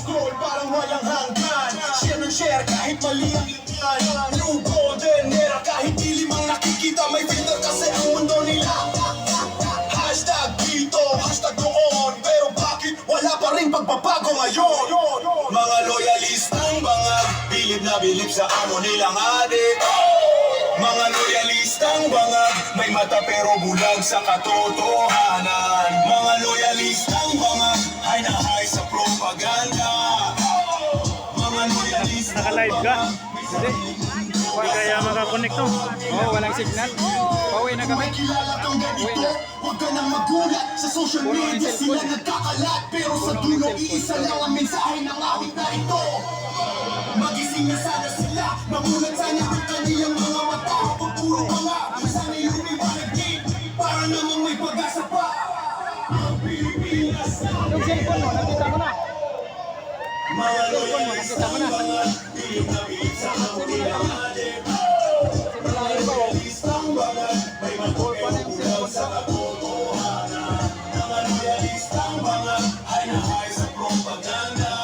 Goal parang walang hanggan. Share ng share kahit mali ang liman. New golden era kahit di limang nakikita. May filter kasi ang mundo nila. Hashtag dito, hashtag doon. Pero bakit wala pa rin pagbabago ngayon? Mga loyalistang bangag, bilib na bilib sa amo nilang adik. Mga loyalistang bangag, may mata pero bulag sa katotohanan. Mga loyalistang bangag, ay na high sa propaganda. Mga loyalistang Naka-live ka? Hindi. Huwag kaya makakonect to. Oo, walang signal. Pauwi na kami. Uwi na. Huwag ka nang magulat. Sa social media sila nagkakalat. Pero sa dulo, iisa lang ang mensahe ng awit na ito. Magising na sana sila. Mamulat sana ang kanilang mga mata. Pag puro mga, sana lumiwanag din. Para namang may pag-asa pa. Ang Pilipinas na Yung cellphone mo, nakita mo na. mga Cellphone mo, nakita mo na. bilib na bilib sa amo nilang adik. Simulahin ba, oh. Loyalistang bangag, may mata pero bulag sa katotohanan. Mga loyalistang bangag, ay nahay sa propaganda.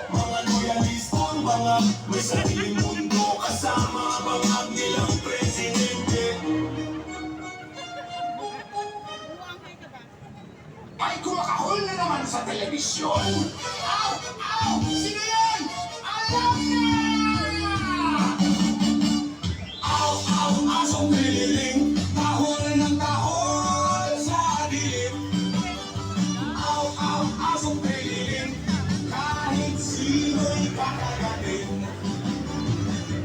Mga loyalistang bangag, may sariling mundo kasama bangag nilang presidente. Ay kumakahol na naman sa telebisyon. Ow! Ow! Sino yan? Alam na! Ow! Ow! Asong pililing, tahol ng tahol sa dilim. Ow! Ow! Asong pililing, kahit sino'y kakagatin.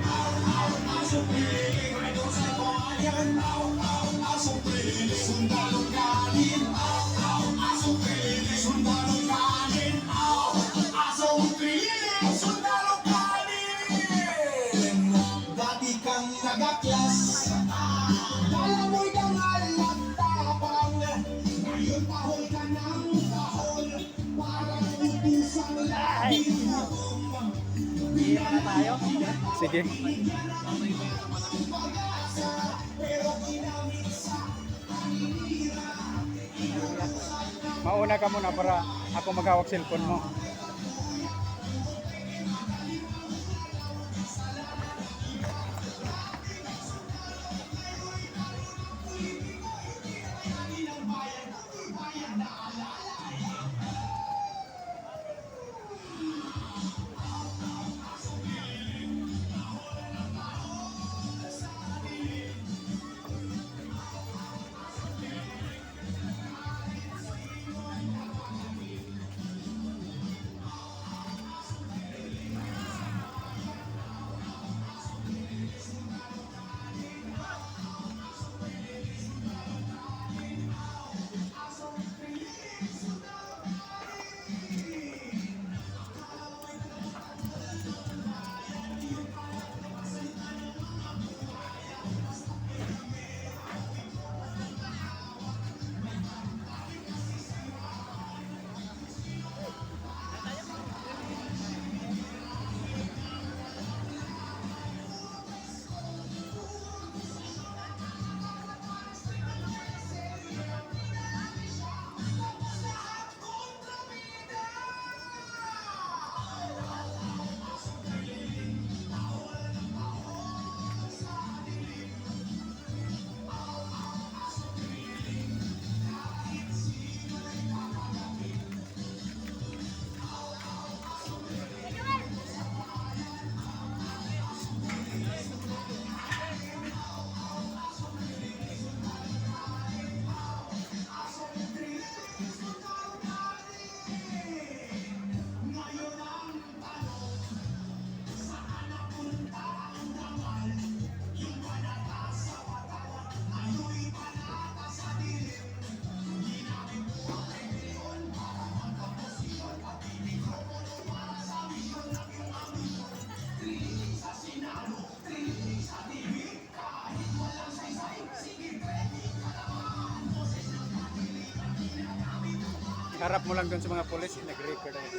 Ow! Ow! Asong pililing, ay doon sa bayan. Ow! Ow! Asong pililing, sundalong ganin. Ow! Ow! Asong pililing, sundalong ganin. Ow! Asong pililing, sundalong ganin. Dati kang nagaklas, kala mo'y dangal at tapang. Ngayon tahol ka ng tahol, parang ubusang lagi. Iyan na tayo. Sige. Mauna ka muna para ako maghawak cellphone mo. Harap mo lang doon sa mga pulis, nag-record ako.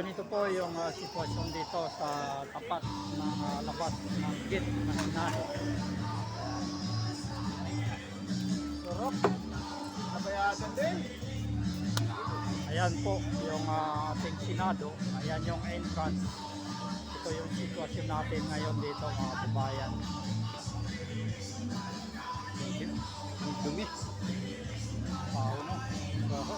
ganito po yung sitwasyon dito sa tapat ng labas ng gate ng Senado. Turok. Nabayasan din. Ayan po yung ating Senado. Ayan yung entrance. Ito yung sitwasyon natin ngayon dito mga kabayan. Ang dumi. Pauno. Baho.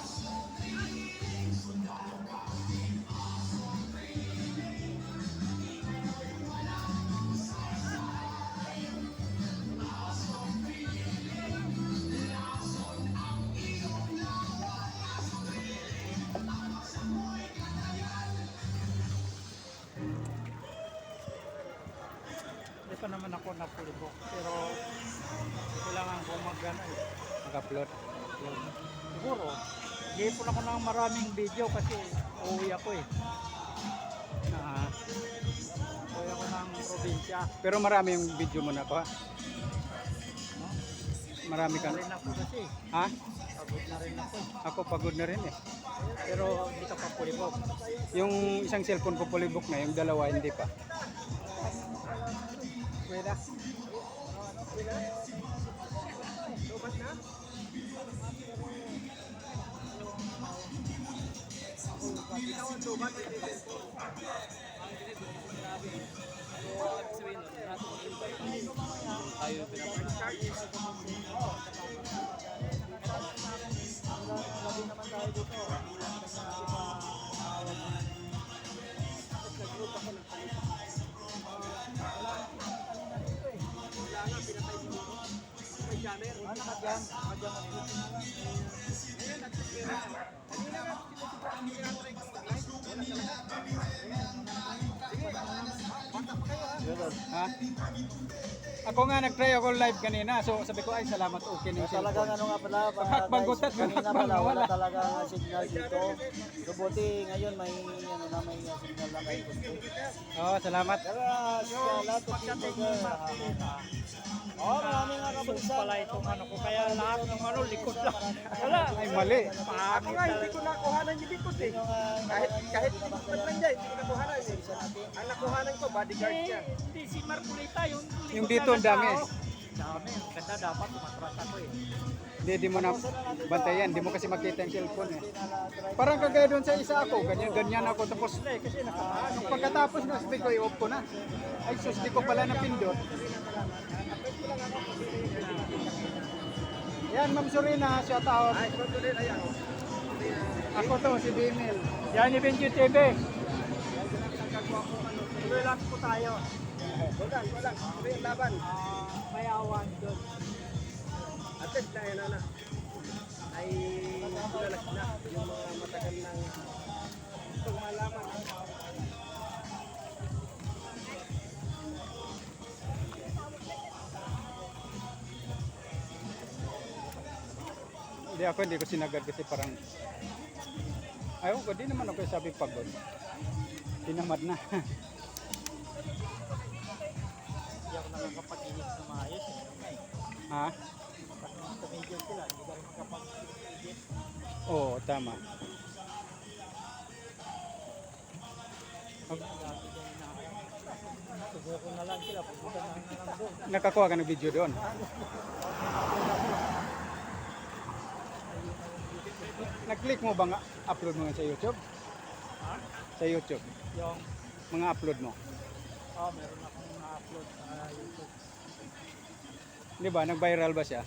Hindi pa naman ako napulibok pero kailangan ko mag-ano eh. Nag-upload. Siguro, ipon ako ng maraming video kasi uuwi ako eh. Uuwi ako ng probinsya. Pero marami yung video mo na ko ha? No? Marami ka. Na rin ako kasi. Ha? Pagod na rin ako eh. Ako pagod na rin eh. Pero hindi ka pa pulibok. Yung isang cellphone ko fully book na, yung dalawa hindi pa. Pwede. Ha? Ako nga nag-try ako live kanina, so sabi ko ay salamat okay na yung Talagang cellphone. ano nga pala, Pagbagutat, kanina hakbang pala wala nawala. talaga signal dito. So buti ngayon may ano na may signal na kayo. Oo, salamat. Pero sa lahat ng people oh, maraming nga kabalisa. Pala itong ano ko kaya lahat ng ano likod lang. Wala. Ay mali. Ako nga hindi ko nakuhanan yung likod eh. Kahit likod lang dyan, hindi ko nakuhanan eh. Ang nakuhanan ko bodyguard siya. Hindi si Marcolita yung Yung dito ang dami. Dami. Ganda dapat tumatras ako eh. Di mo na bantayan, di mo kasi makita yung cellphone eh. Parang kagaya doon sa isa ako, ganyan ako tapos Kasi nakataan. nung pagkatapos na sabi ko i-off ko na. Ay sus, di ko pala napindot. Yan, Ma'am Sorina, shout out. Ako to, si Bimil. Yan ni Benji TV. Tuloy lang po tayo. Walang, may laban. May awan doon. At least na yan na. Ay lalaki na yung mga matagal ng itong malaman. Hindi ko sinagad kasi parang ayaw ko, di naman ako sabi pagod. Tinamad na. Hindi ako nakakapag-init na maayos. Ha? Pag tumigil sila, hindi ka rin makapag-init. Oo, tama. Subuko na lang sila, pupunta na lang doon. Nakakuha ka ng video doon. Nag-click mo ba nga upload mo nga sa YouTube? Ha? Sa YouTube, Yung, mga upload mo. meron akong na-upload sa YouTube. Di ba, nag-viral ba siya?